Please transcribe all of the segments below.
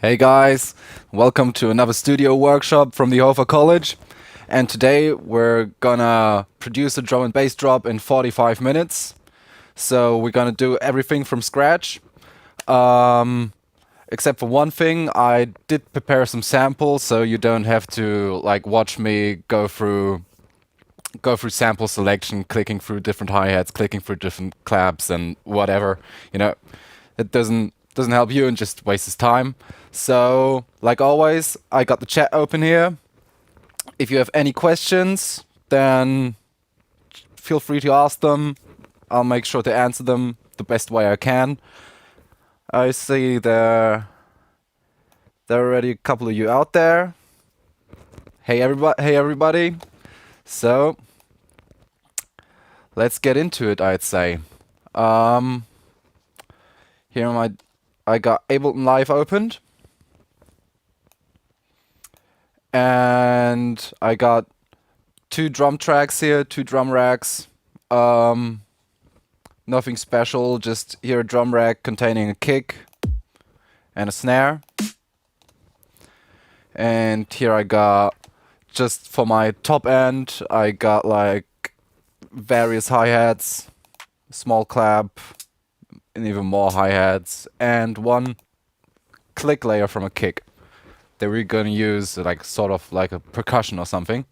Hey guys, welcome to another studio workshop from the HOFA-College. And today we're gonna produce a drum and bass drop in 45 minutes. So we're gonna do everything from scratch. Except for one thing, I did prepare some samples, so you don't have to like watch me go through sample selection, clicking through different hi-hats, clicking through different claps and whatever. You know, it doesn't help you and just wastes time. So, like always, I got the chat open here. If you have any questions, then feel free to ask them. I'll make sure to answer them the best way I can. I see there are already a couple of you out there. Hey everybody. So, let's get into it, I'd say. Here I got Ableton Live opened. And I got two drum tracks here, two drum racks. Nothing special, just here a drum rack containing a kick and a snare. And here I got, just for my top end, I got like various hi-hats, small clap, and even more hi-hats, and one click layer from a kick that we're gonna use like sort of like a percussion or something.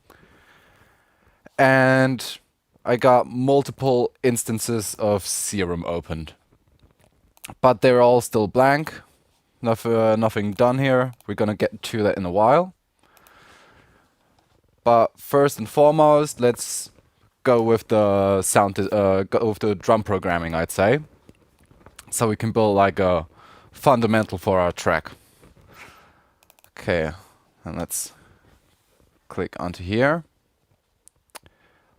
And I got multiple instances of Serum opened, but they're all still blank. Nothing done here. We're gonna get to that in a while. But first and foremost, let's go with the go with the drum programming, I'd say, so we can build like a fundamental for our track. Okay, and let's click onto here.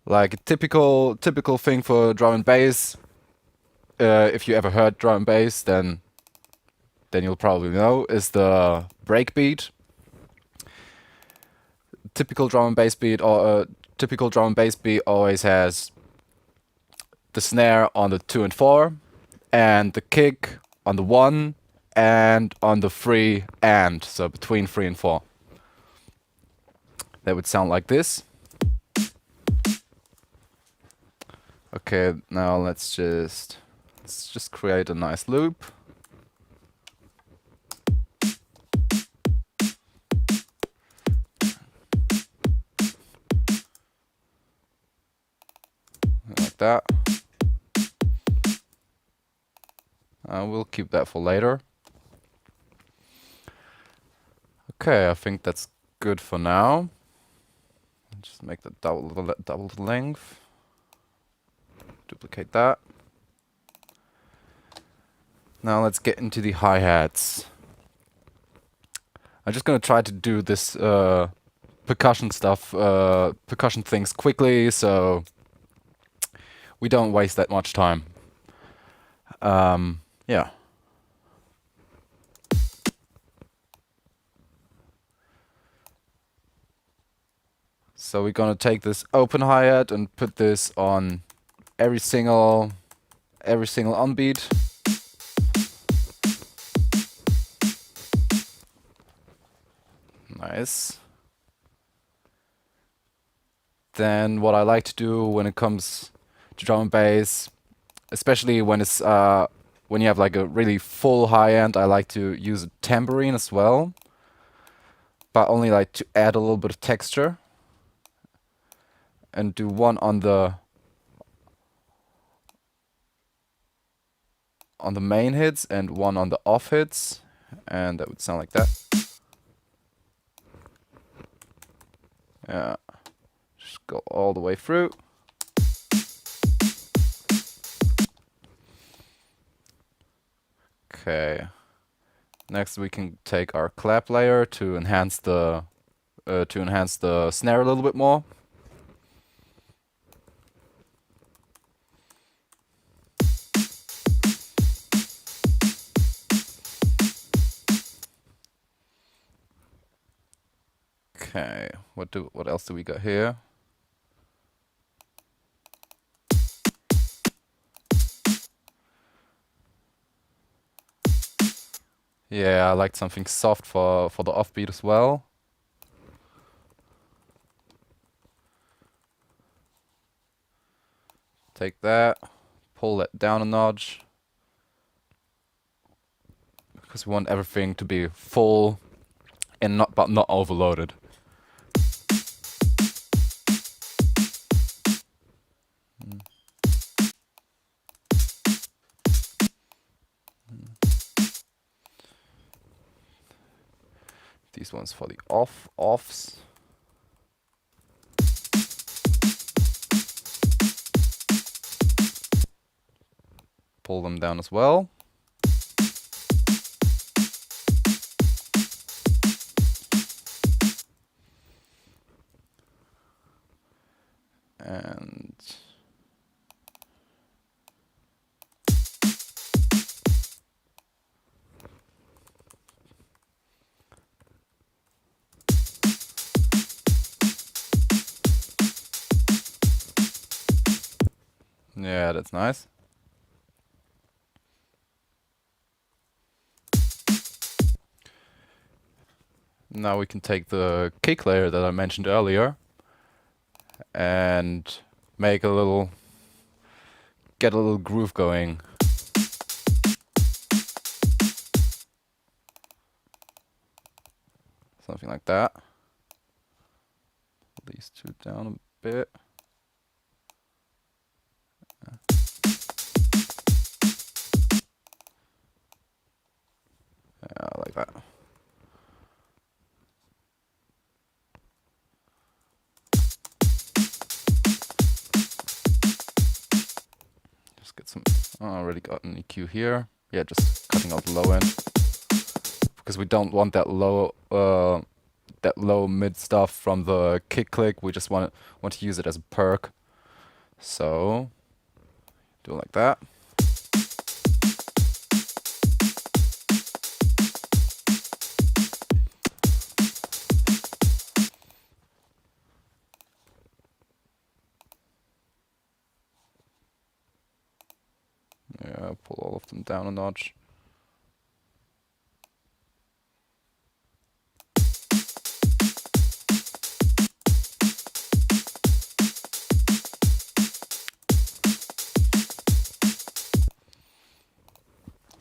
Like a typical thing for drum and bass. If you ever heard drum and bass, then you'll probably know, is the breakbeat. Typical drum and bass beat always has the snare on the 2 and 4, and the kick on the 1, and on the 3 and, so between 3 and 4. That would sound like this. Okay, now let's just create a nice loop. Like that. We'll keep that for later. Okay, I think that's good for now. Just make the double the length. Duplicate that. Now let's get into the hi-hats. I'm just gonna try to do this percussion things quickly, so we don't waste that much time. Yeah. So we're gonna take this open hi-hat and put this on every single on-beat. Nice. Then what I like to do when it comes to drum and bass, especially when it's when you have like a really full high end, I like to use a tambourine as well, but only like to add a little bit of texture. And do one on the main hits and one on the off hits, and that would sound like that. Yeah, just go all the way through. Okay. Next, we can take our clap layer to enhance the snare a little bit more. Okay, what else do we got here? Yeah, I liked something soft for the offbeat as well. Take that, pull that down a notch, because we want everything to be full and not overloaded. These ones for the offs. Pull them down as well. And yeah, that's nice. Now we can take the kick layer that I mentioned earlier and make get a little groove going. Something like that. Pull these two down a bit. Yeah, like that. Just get some. Oh, I already got an EQ here. Yeah, just cutting out the low end because we don't want that low mid stuff from the kick click. We just want to use it as a perk. So do it like that. Yeah, pull all of them down a notch.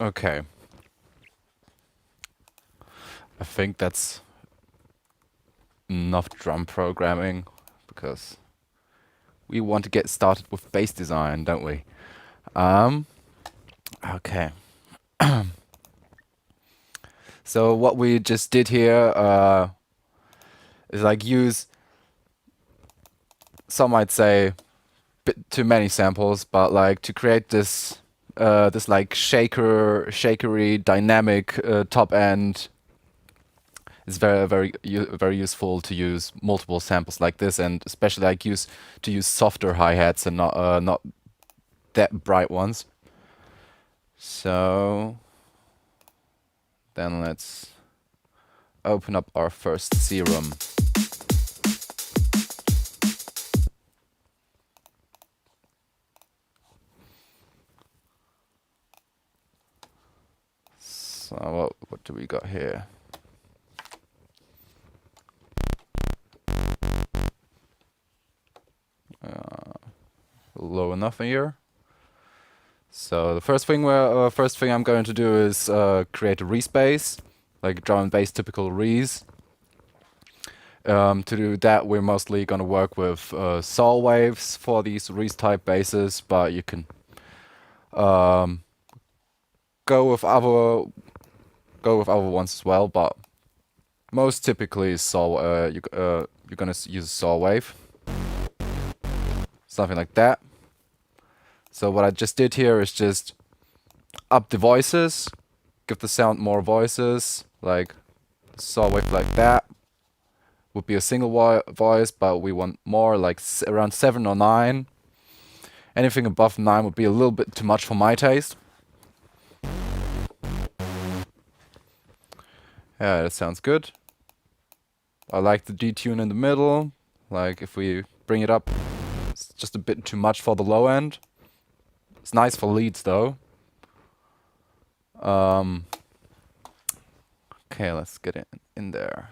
Okay. I think that's enough drum programming because we want to get started with bass design, don't we? Okay. So what we just did here is like use, some might say, bit too many samples, but like to create this this like shakery dynamic top end. It's very useful to use multiple samples like this, and especially like use softer hi-hats and not that bright ones. So then let's open up our first serum. So what do we got here? Low enough here. So the first thing I'm going to do is create a respace, like drum and bass typical res. To do that, we're mostly going to work with saw waves for these res type basses, but you can go with other ones as well. But most typically, saw you're gonna use a saw wave, something like that. So what I just did here is just up the voices, give the sound more voices, like saw wave like that. Would be a single voice, but we want more, like around 7 or 9. Anything above 9 would be a little bit too much for my taste. Yeah, that sounds good. I like the detune in the middle. Like if we bring it up, it's just a bit too much for the low end. It's nice for leads though. Okay, let's get it in there.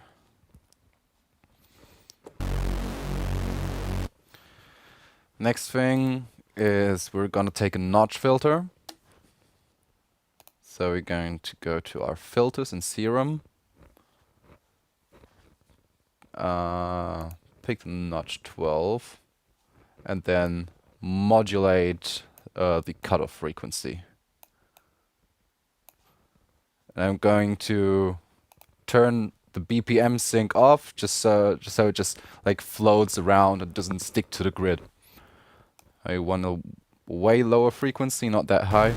Next thing is we're gonna take a notch filter. So we're going to go to our filters in Serum. Pick the notch 12 and then modulate the cutoff frequency. And I'm going to turn the BPM sync off just so it just like floats around and doesn't stick to the grid. I want a way lower frequency, not that high.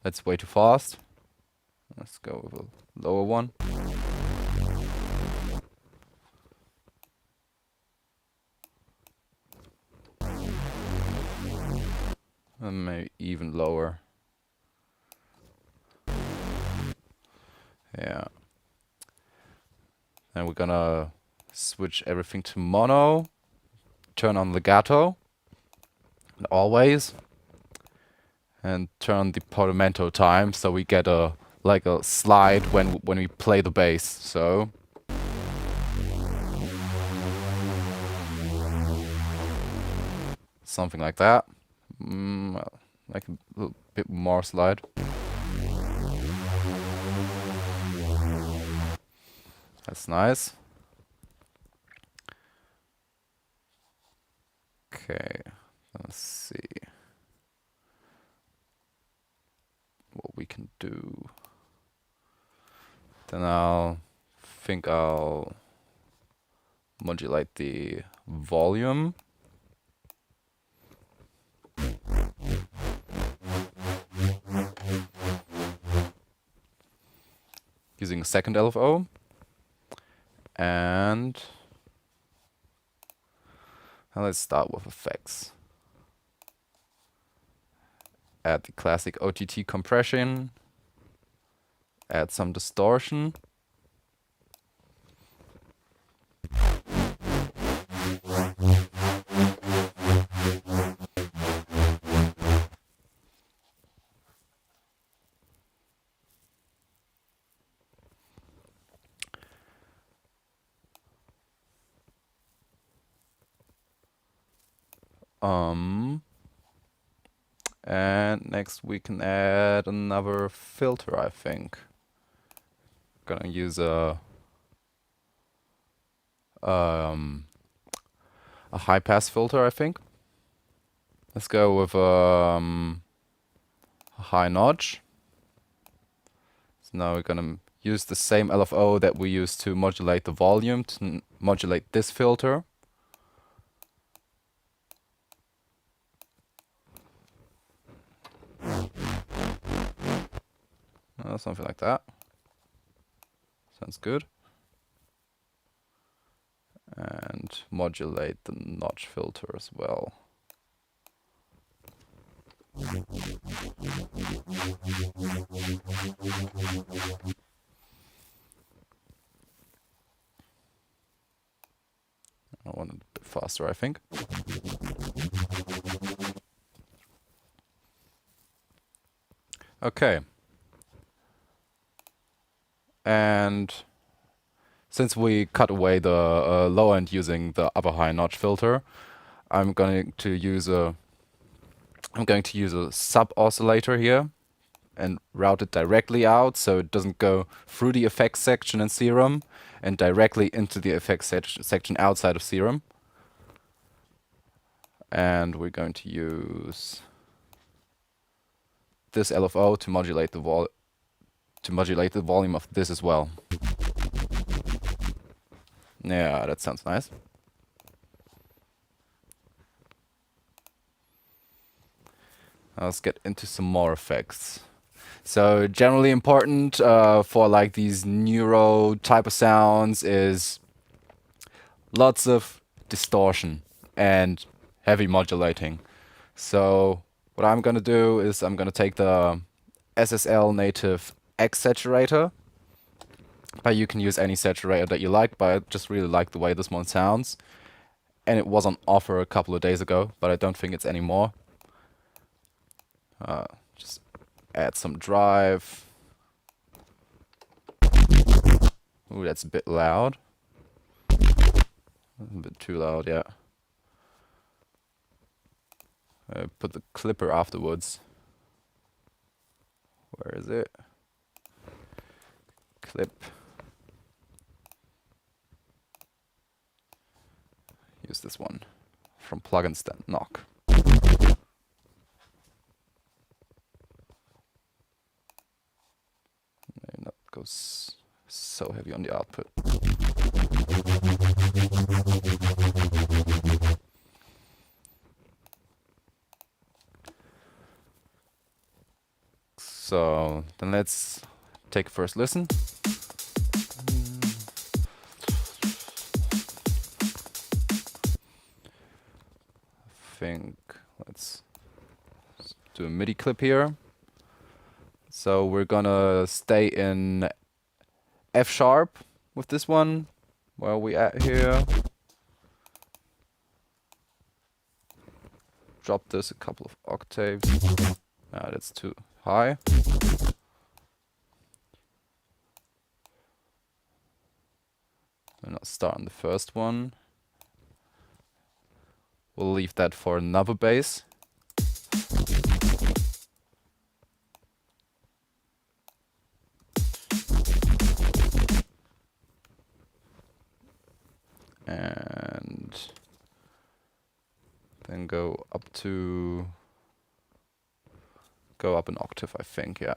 That's way too fast. Let's go with a lower one. And maybe even lower. Yeah. And we're gonna switch everything to mono. Turn on legato. And always. And turn the portamento time so we get a like a slide when we play the bass. So something like that. Like a little bit more slide. That's nice. Okay, let's see what we can do. Then I'll modulate the volume. Using a second LFO. And let's start with effects. Add the classic OTT compression. Add some distortion. And next we can add another filter, I think. Gonna use a high pass filter, I think. Let's go with a high notch. So now we're gonna use the same LFO that we used to modulate the volume to modulate this filter. Something like that. Sounds good. And modulate the notch filter as well. I want it a bit faster, I think. Okay. And since we cut away the low end using the upper high notch filter, I'm going to use a sub oscillator here and route it directly out so it doesn't go through the effects section in Serum and directly into the effects section outside of Serum. And we're going to use this LFO to modulate the volume of this as well. Yeah, that sounds nice. Now let's get into some more effects. So generally important for like these neuro type of sounds is lots of distortion and heavy modulating. So what I'm gonna do is I'm gonna take the SSL native X saturator. But you can use any saturator that you like, but I just really like the way this one sounds. And it was on offer a couple of days ago, but I don't think it's anymore. Just add some drive. Ooh, that's a bit loud. A bit too loud, yeah. Put the clipper afterwards. Where is it? Clip. Use this one from plugins that knock. Maybe not goes so heavy on the output. So then let's take a first listen. Let's do a MIDI clip here. So we're gonna stay in F sharp with this one. Where are we at here? Drop this a couple of octaves. Ah, that's too high. And I'll start on the first one. We'll leave that for another bass. And then go up an octave, I think, yeah.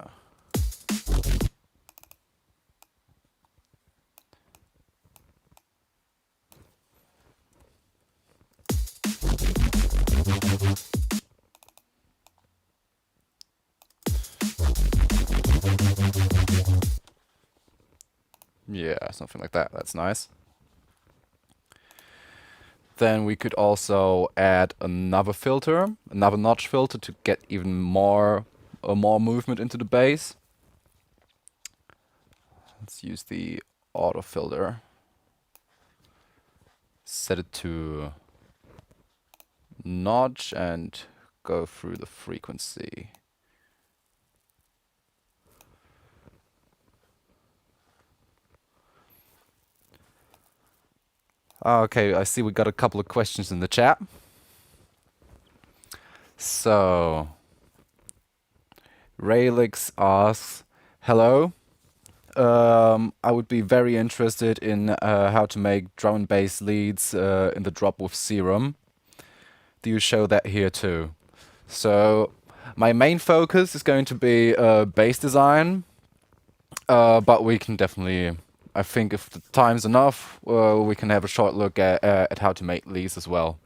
Yeah, something like that. That's nice. Then we could also add another filter, another notch filter to get even more movement into the bass. Let's use the auto filter. Set it to notch and go through the frequency. Okay, I see we got a couple of questions in the chat. So, Raylix asks, hello. I would be very interested in how to make drum and bass leads in the drop with Serum. Do you show that here too? So, my main focus is going to be bass design, but we can definitely, I think if the time's enough, we can have a short look at how to make leads as well.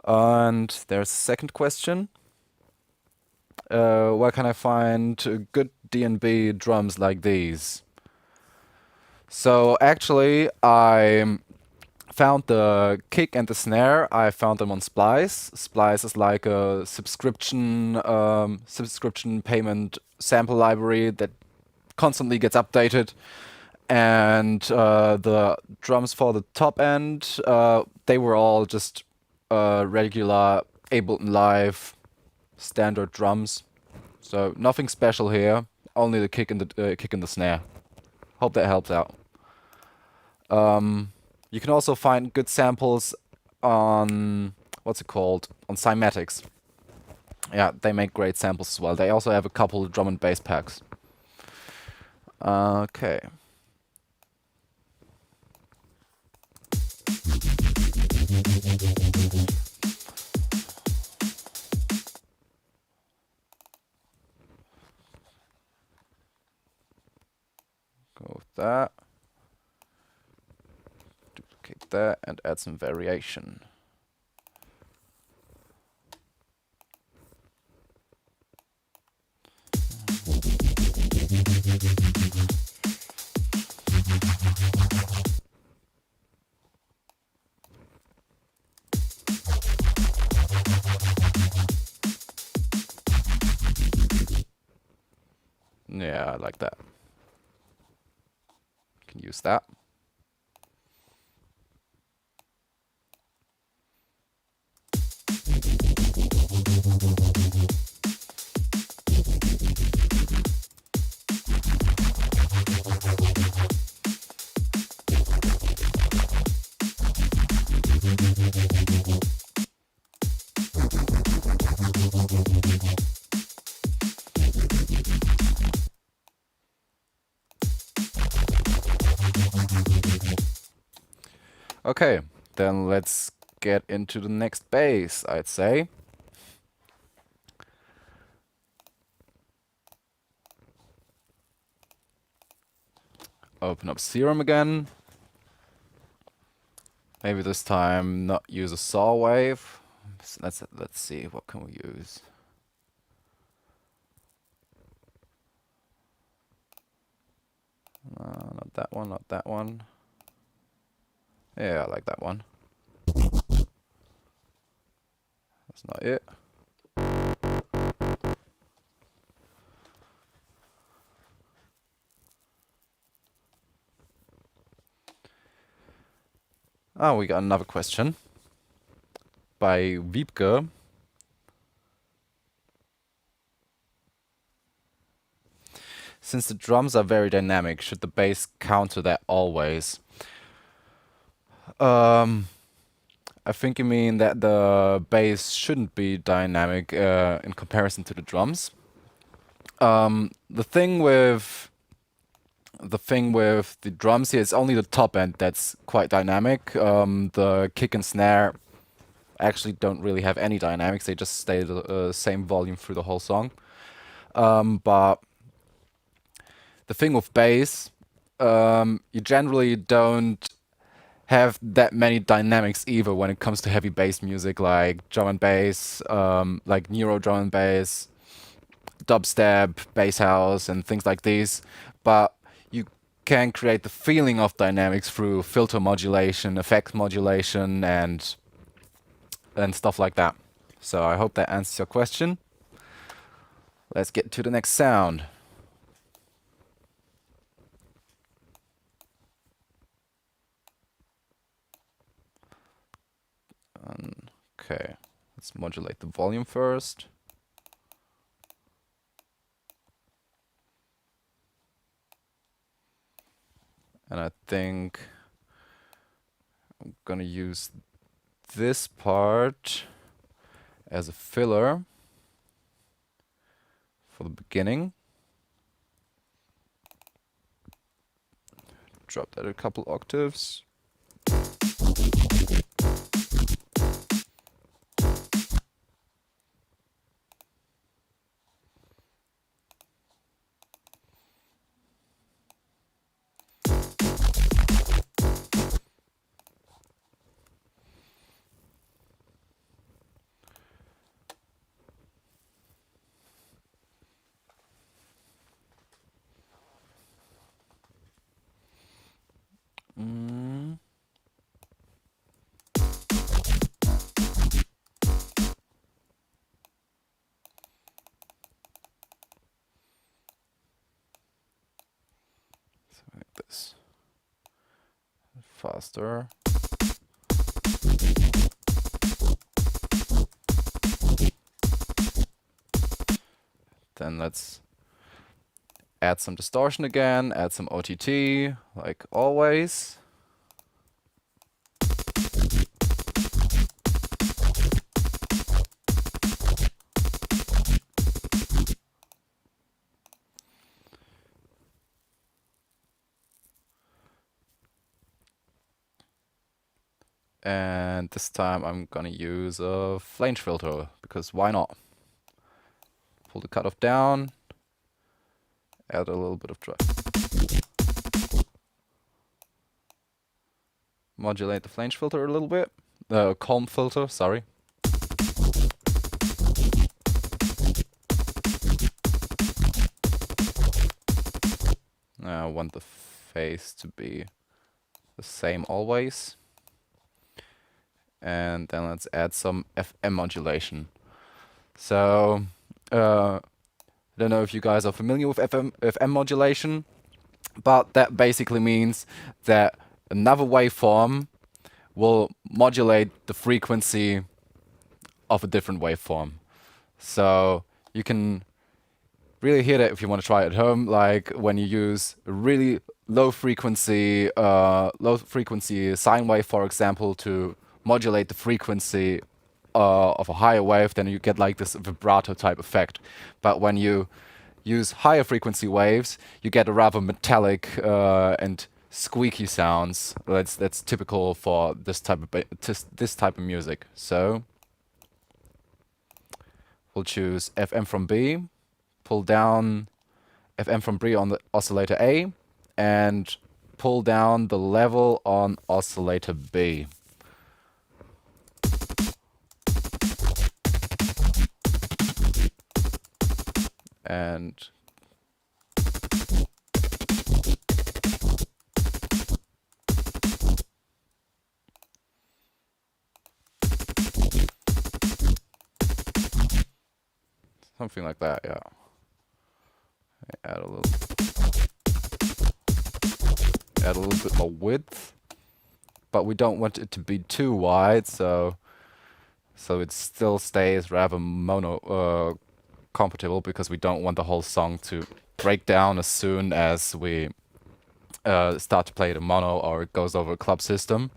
And there's a second question. Where can I find good D&B drums like these? So actually, I found the kick and the snare. I found them on Splice. Splice is like a subscription payment sample library that constantly gets updated. And the drums for the top end, they were all just regular Ableton Live standard drums. So nothing special here, only the kick and the snare. Hope that helps out. You can also find good samples on what's it called? On Cymatics. Yeah, they make great samples as well. They also have a couple of drum and bass packs. Okay. Go with that. Duplicate that and add some variation. Yeah, I like that. Can use that. Okay, then let's get into the next bass, I'd say. Open up Serum again. Maybe this time not use a saw wave. So let's see, what can we use? Not that one, not that one. Yeah, I like that one. That's not it. Oh, we got another question by Wiebke. Since the drums are very dynamic, should the bass counter that always? I think you mean that the bass shouldn't be dynamic in comparison to the drums. The thing with the drums here is only the top end that's quite dynamic. The kick and snare actually don't really have any dynamics. They just stay the same volume through the whole song. But the thing with bass, you generally don't have that many dynamics either when it comes to heavy bass music, like drum and bass, like neuro drum and bass, dubstep, bass house, and things like these. But you can create the feeling of dynamics through filter modulation, effect modulation, and stuff like that. So I hope that answers your question. Let's get to the next sound. Okay, let's modulate the volume first. And I think I'm gonna use this part as a filler for the beginning. Drop that a couple octaves. Like this. Faster. Then let's add some distortion again, add some OTT, like always. And this time I'm gonna use a flange filter, because why not? Pull the cutoff down, add a little bit of drive. Modulate the flange filter a little bit. The comb filter, sorry. I want the phase to be the same always. And then let's add some FM modulation. So, I don't know if you guys are familiar with FM modulation, but that basically means that another waveform will modulate the frequency of a different waveform. So you can really hear that if you want to try it at home, like when you use a really low frequency sine wave, for example, to modulate the frequency of a higher wave, then you get like this vibrato type effect. But when you use higher frequency waves, you get a rather metallic and squeaky sounds. That's typical for this type of this type of music. So we'll choose FM from B, pull down FM from B on the oscillator A, and pull down the level on oscillator B. And something like that, yeah. Add a little bit more width, but we don't want it to be too wide, so it still stays rather mono compatible, because we don't want the whole song to break down as soon as we start to play the mono or it goes over a club system.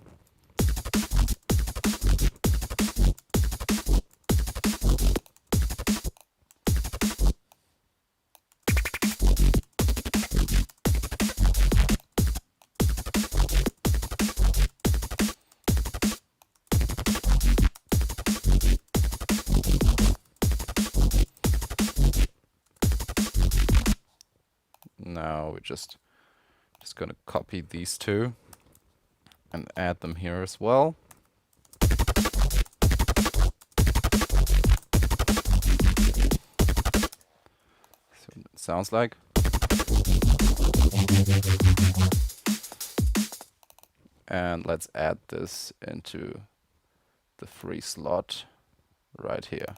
Now we're just gonna copy these two and add them here as well. See what it sounds like. And let's add this into the free slot right here.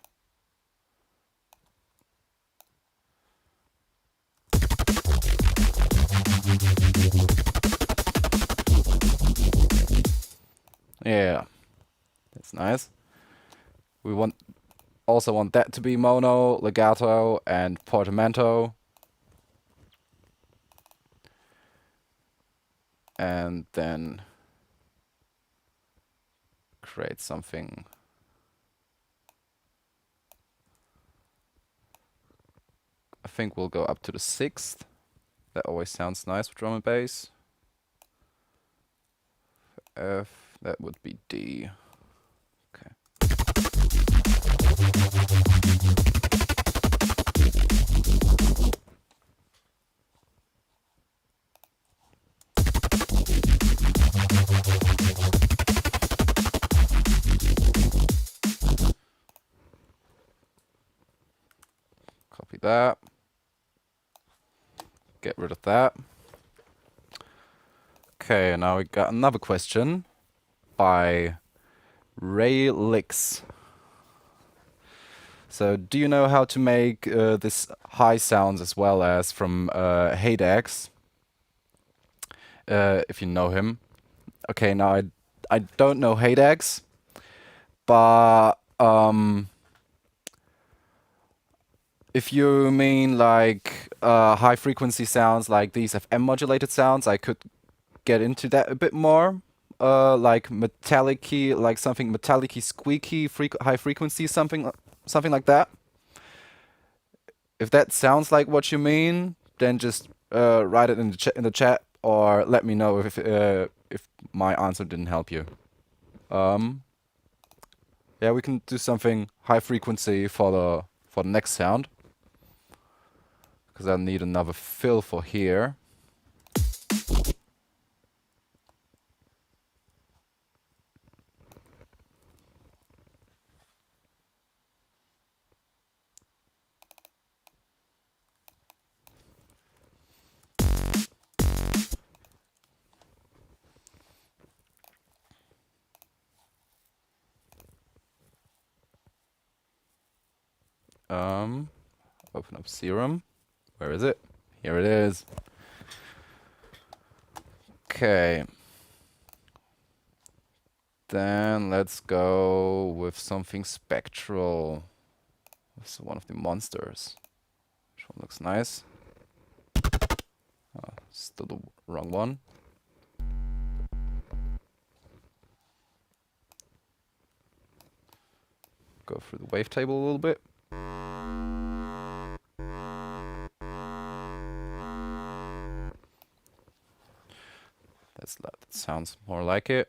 Yeah, that's nice. We also want that to be mono, legato, and portamento. And then create something. I think we'll go up to the 6th. That always sounds nice with drum and bass. F, that would be D. Okay. Copy that. Get rid of that. Okay, now we got another question by Ray Licks. So, do you know how to make this high sounds as well as from Haydex? If you know him. Okay, now I don't know Haydex, but if you mean like high frequency sounds like these FM modulated sounds, I could get into that a bit more. Like metallic-y, like something metallic-y, squeaky, high frequency, something like that. If that sounds like what you mean, then just write it in the chat, or let me know if my answer didn't help you. Yeah, we can do something high frequency for the next sound, because I'll need another fill for here. Open up Serum. Where is it? Here it is. Okay. Then let's go with something spectral. This is one of the monsters. Which one looks nice? Oh, still the wrong one. Go through the wavetable a little bit. that sounds more like it.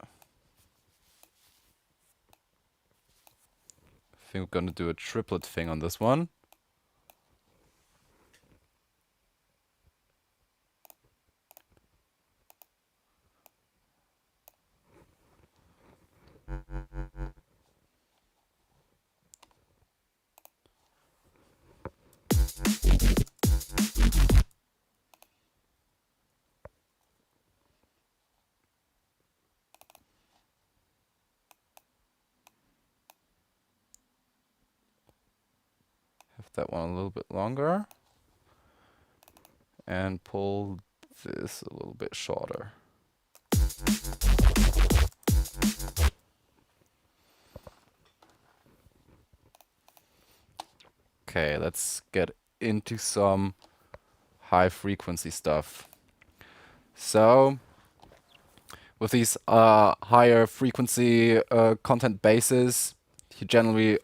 I think we're gonna do a triplet thing on this one. Have that one a little bit longer. And pull this a little bit shorter. Okay, let's get into some high frequency stuff. So, with these higher frequency content bases, you generally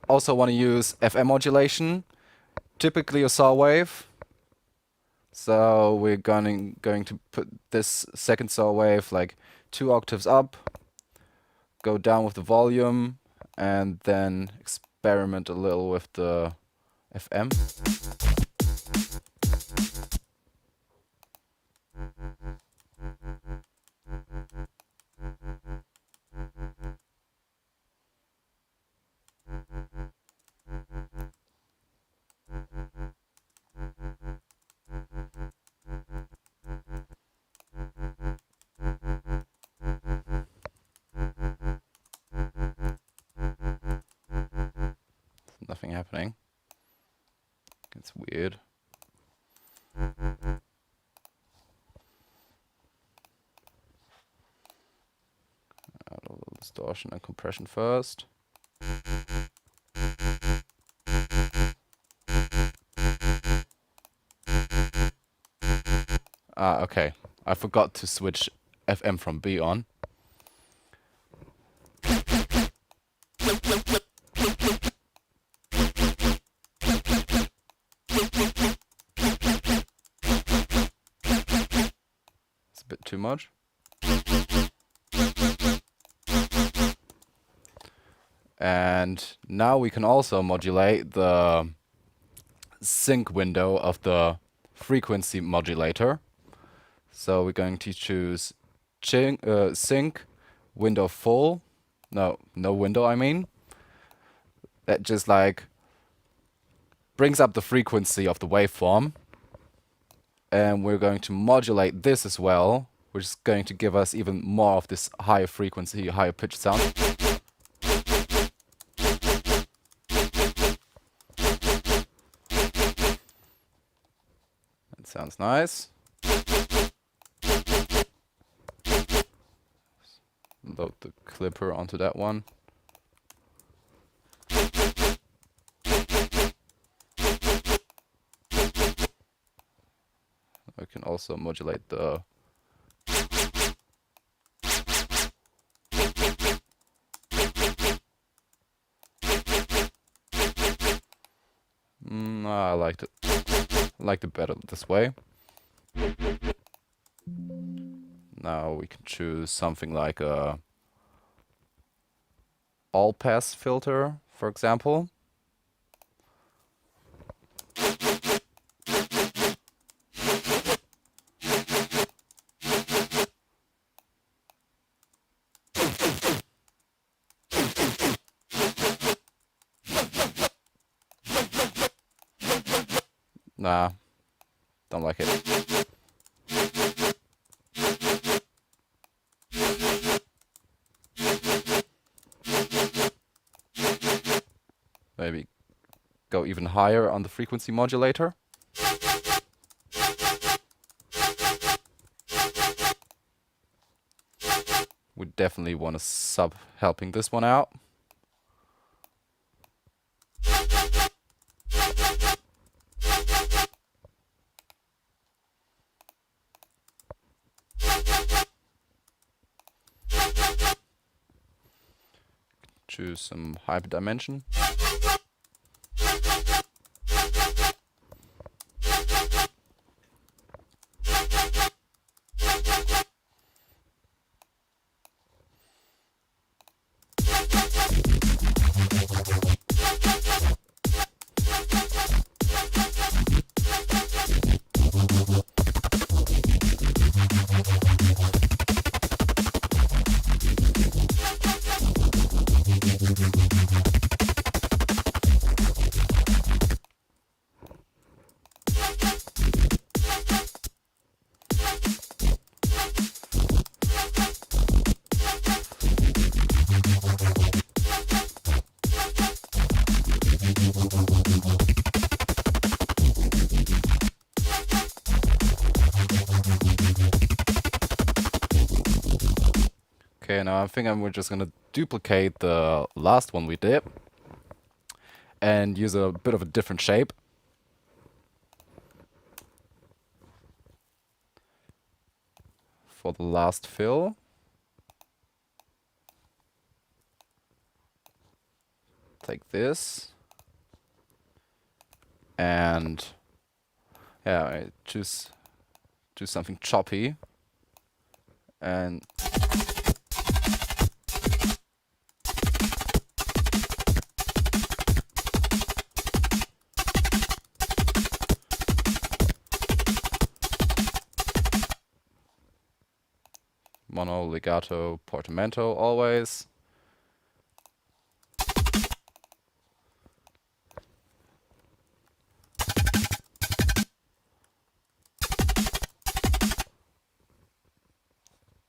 also want to use FM modulation, typically a saw wave. So we're going to put this second saw wave like 2 octaves up, go down with the volume, and then experiment a little with the FM. Nothing happening. It's weird. Add a little distortion and compression first. Okay. I forgot to switch FM from B on. It's a bit too much. And now we can also modulate the sync window of the frequency modulator. So we're going to choose sync window full. No window, I mean. That just like brings up the frequency of the waveform. And we're going to modulate this as well, which is going to give us even more of this higher frequency, higher pitch sound. That sounds nice. Load the clipper onto that one. I can also modulate the I liked it. I liked it better this way. Now we can choose something like a all-pass filter, for example. Nah, don't like it. Maybe go even higher on the frequency modulator. We definitely want to sub helping this one out. Choose some hyperdimension. Okay, now I think we're just gonna duplicate the last one we did and use a bit of a different shape. For the last fill. Take this. And yeah, I do something choppy. And mono, legato, portamento always.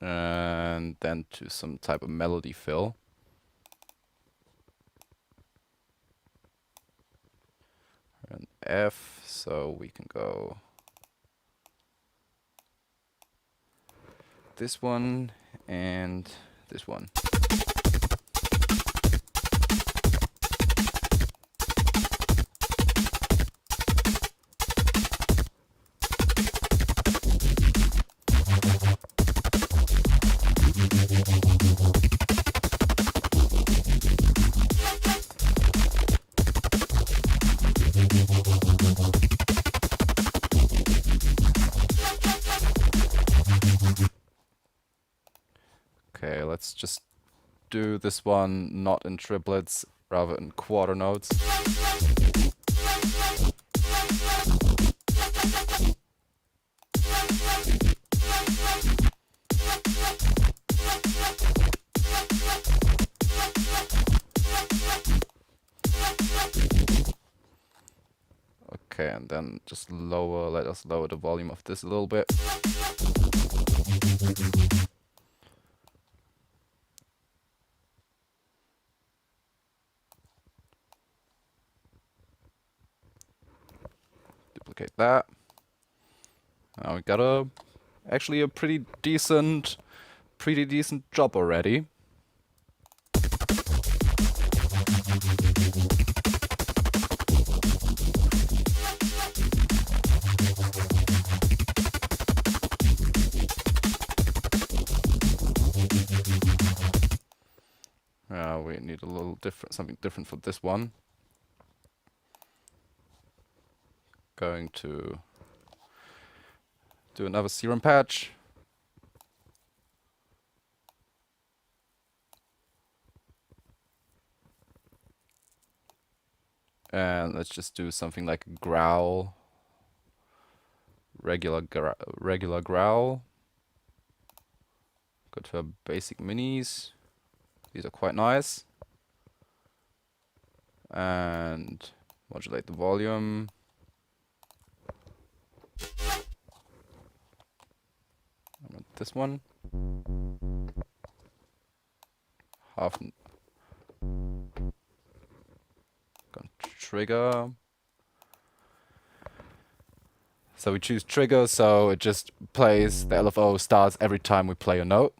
And then to some type of melody fill. And F, so we can go this one and this one. Okay, let's just do this one not in triplets, rather in quarter notes. Okay, and then just let us lower the volume of this a little bit. Duplicate that. Now we got actually a pretty decent job already. We need a little something different for this one. Going to do another serum patch. And let's just do something like a growl. Regular growl. Go to our basic minis. These are quite nice. And modulate the volume. I want this one. Trigger. So we choose trigger, so it just plays, the LFO starts every time we play a note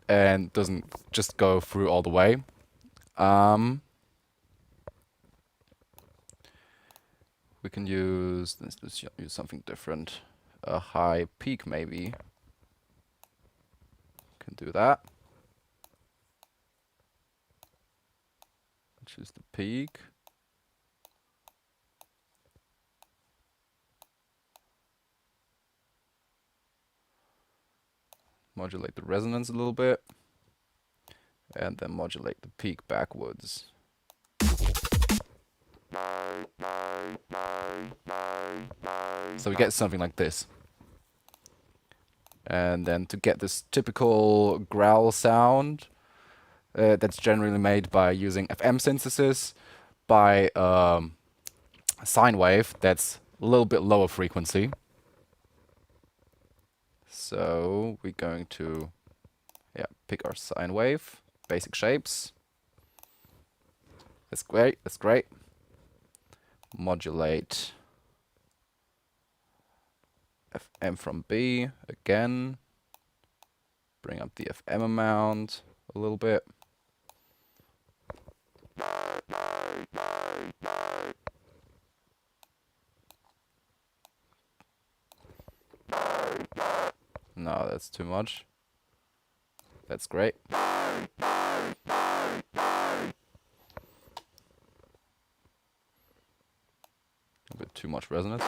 and doesn't just go through all the way. We can let's use something different. A high peak maybe. Can do that. Choose the peak. Modulate the resonance a little bit. And then modulate the peak backwards. So we get something like this. And then to get this typical growl sound, that's generally made by using FM synthesis, by sine wave that's a little bit lower frequency. So we're going to pick our sine wave, basic shapes. That's great. Modulate FM from B again. Bring up the FM amount a little bit. No, that's too much. That's great. A bit too much resonance.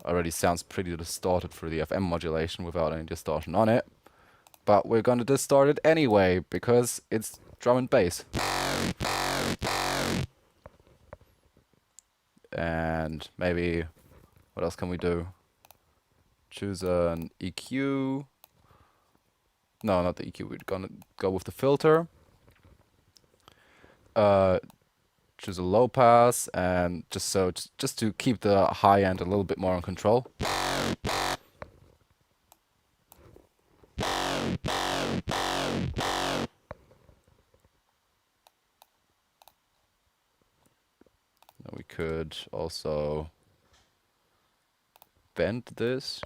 Already sounds pretty distorted for the FM modulation without any distortion on it. But we're gonna distort it anyway, because it's drum and bass. And maybe, what else can we do? Choose an EQ. No, not the EQ, we're gonna go with the filter. Choose a low pass, and just to keep the high end a little bit more in control. Now we could also bend this.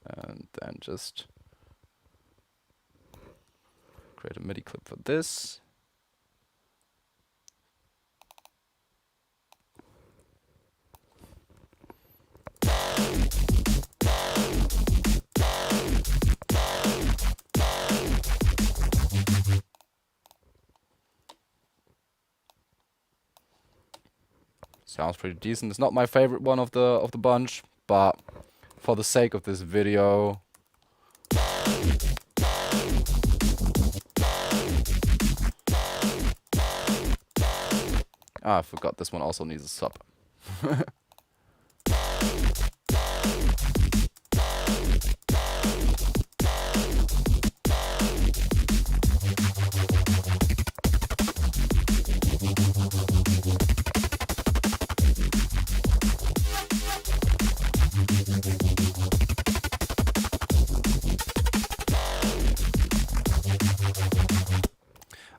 And then just create a MIDI clip for this. Sounds pretty decent. It's not my favorite one of the bunch, but for the sake of this video, I forgot this one also needs a sub.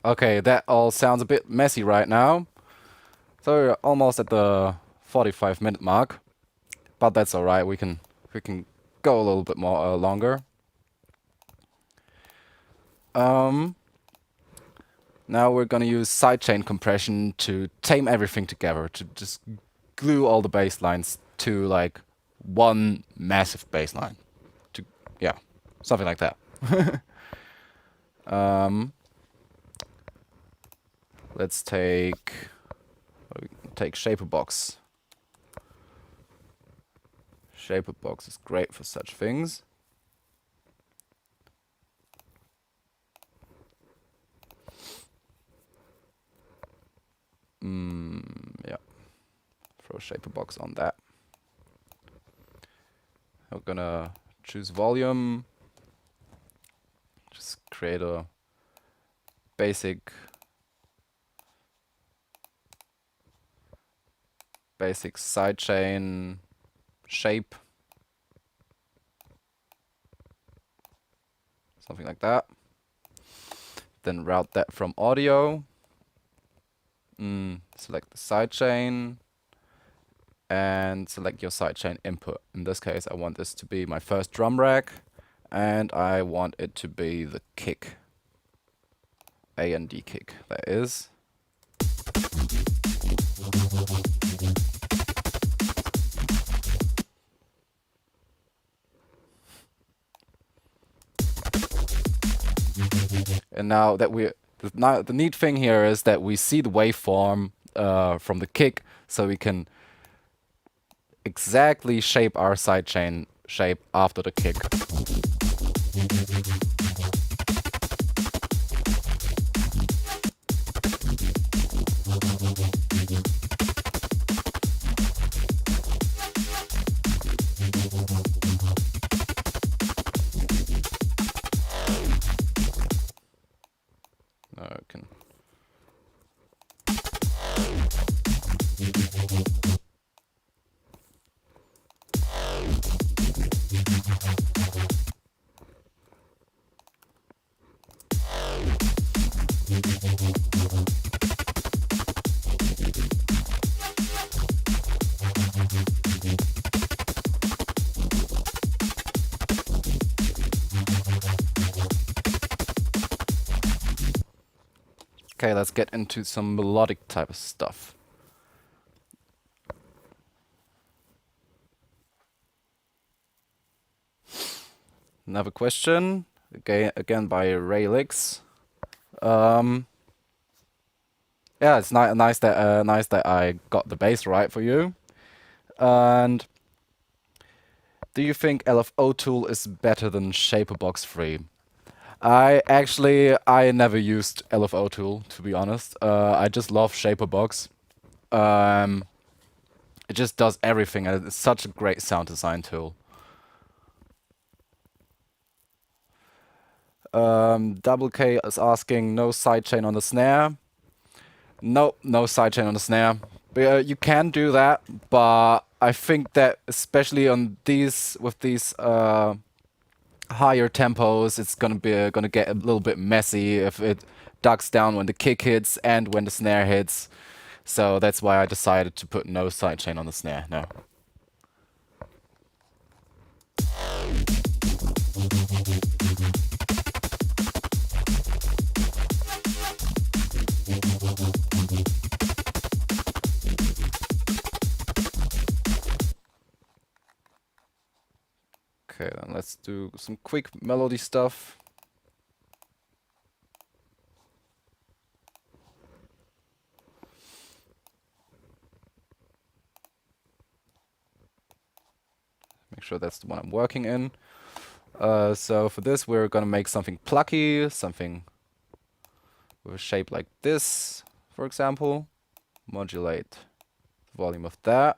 Okay, that all sounds a bit messy right now. So we're almost at the 45-minute mark, but that's all right. We can go a little bit more longer. Now we're gonna use sidechain compression to tame everything together, to just glue all the bass lines to like one massive bass line. Yeah, something like that. Let's take Shaper Box. Shaper Box is great for such things. Yeah, throw Shaper Box on that. We're gonna choose volume. Just create a basic sidechain shape, something like that. Then route that from audio. Select the sidechain and select your sidechain input. In this case, I want this to be my first drum rack, and I want it to be the kick, A and D kick, that is. And now that the neat thing here is that we see the waveform from the kick, so we can exactly shape our sidechain shape after the kick. Okay, let's get into some melodic type of stuff. Another question, again by Raylix. Yeah, it's nice that I got the bass right for you. And do you think LFO tool is better than Shaperbox 3? I never used LFO tool, to be honest. I just love Shaperbox. It just does everything, and it's such a great sound design tool. Double K is asking, no sidechain on the snare. Nope, no sidechain on the snare. You can do that, but I think that especially on with these higher tempos, it's gonna get a little bit messy if it ducks down when the kick hits and when the snare hits. So that's why I decided to put no sidechain on the snare. No. Okay, then let's do some quick melody stuff. Make sure that's the one I'm working in. So for this, we're gonna make something plucky, something with a shape like this, for example. Modulate the volume of that,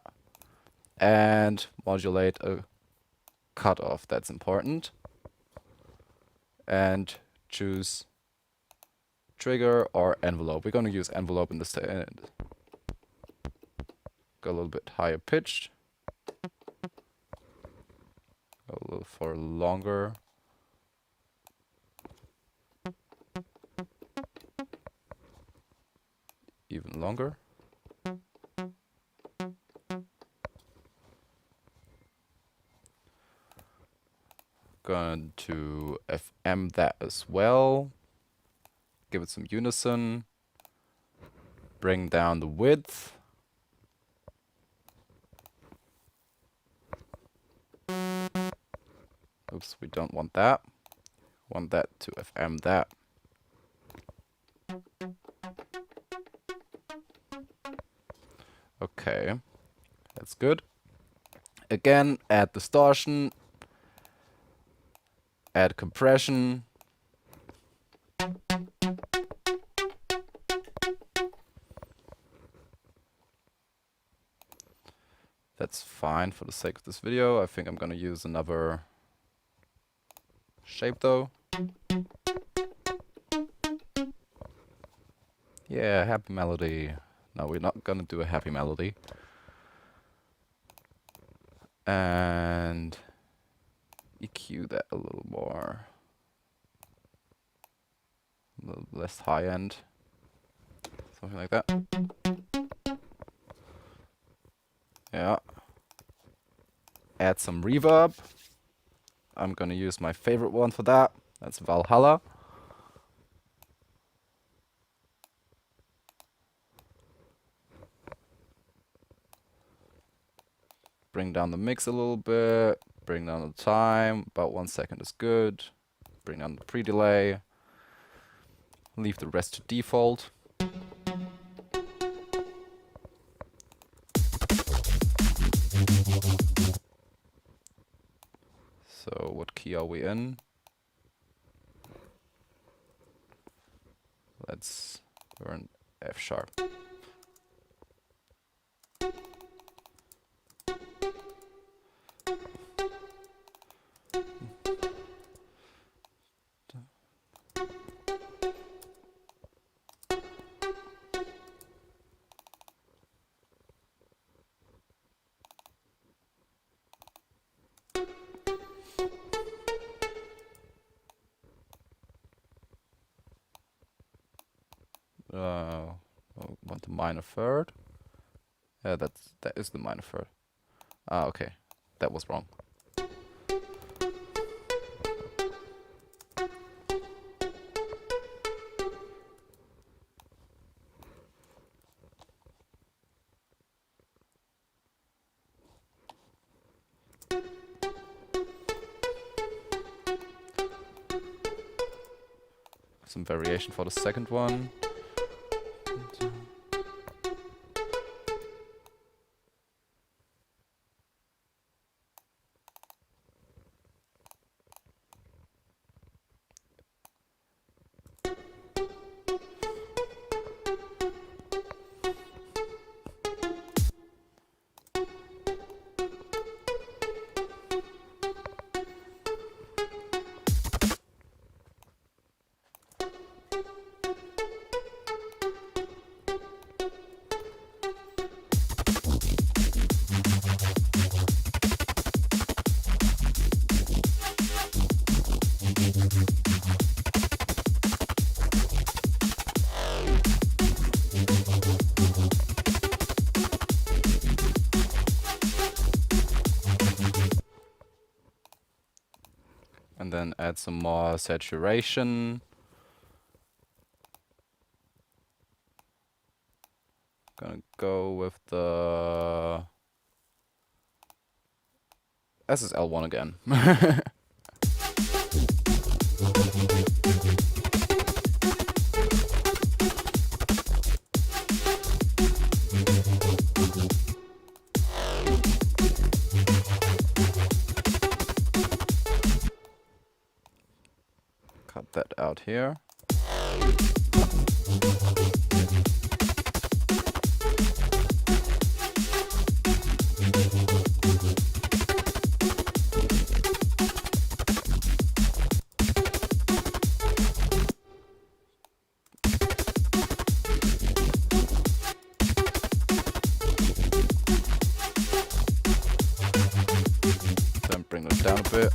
and modulate a cutoff. That's important. And choose trigger or envelope. We're gonna use envelope in this. Go a little bit higher pitched. Go a little for longer. Even longer. Going to FM that as well. Give it some unison. Bring down the width. Oops, we don't want that. Want that to FM that. Okay, that's good. Again, add distortion, add compression. That's fine for the sake of this video. I think I'm gonna use another shape though. Yeah, happy melody. No, we're not gonna do a happy melody. And EQ that a little more. A little less high end. Something like that. Yeah. Add some reverb. I'm gonna use my favorite one for that. That's Valhalla. Bring down the mix a little bit. Bring down the time. About 1 second is good. Bring down the pre-delay. Leave the rest to default. So what key are we in? We're in F sharp. Want the minor third? Yeah, that is the minor third. Ah, okay, that was wrong. some variation for the second one. And then add some more saturation. Gonna go with the SSL1 again. Cut that out here. Then bring this down a bit.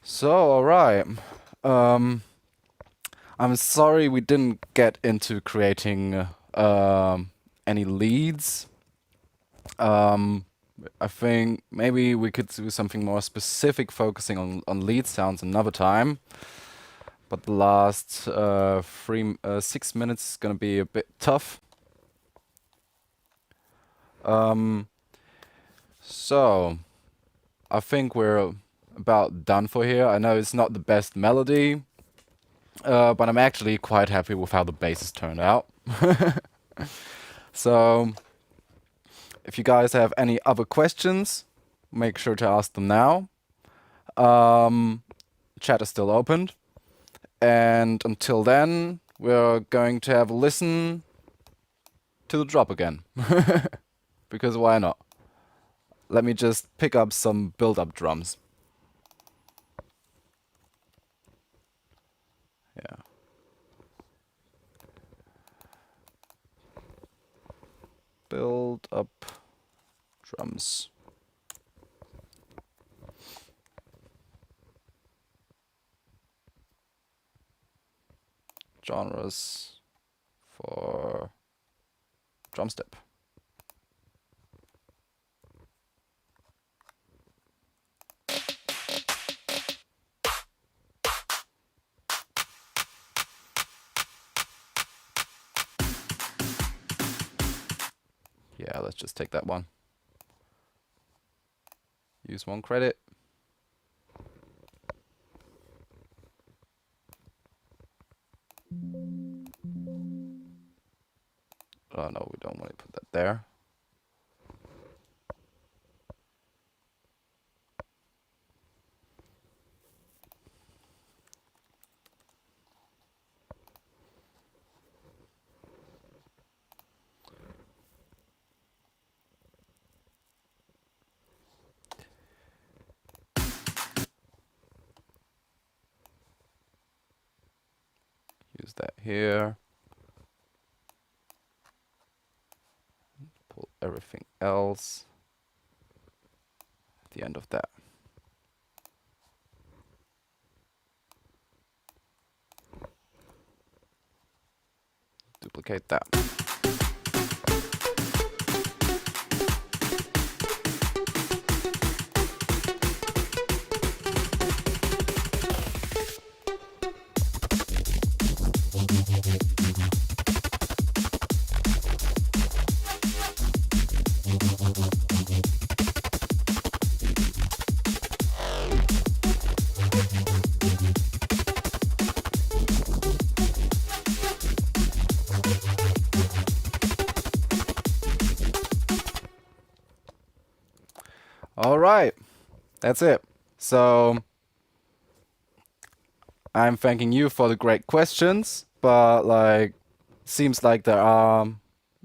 So, alright. I'm sorry we didn't get into creating any leads. I think maybe we could do something more specific, focusing on lead sounds another time. But the last 6 minutes is gonna be a bit tough. So, I think we're about done for here. I know it's not the best melody, but I'm actually quite happy with how the basses turned out. So, if you guys have any other questions, make sure to ask them now. Chat is still open. And until then, we're going to have a listen to the drop again. Because why not? Let me just pick up some build-up drums. Yeah. Build up drums. Genres for drum step. Yeah, let's just take that one. Use 1 credit. Oh no, we don't want to put that there. Use that here. Pull everything else at the end of that. Duplicate that. right. That's it. So I'm thanking you for the great questions, but like seems like there are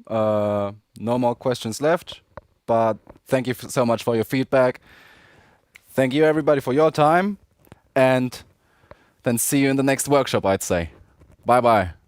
no more questions left. But thank you so much for your feedback. Thank you everybody for your time, and then see you in the next workshop, I'd say. Bye bye.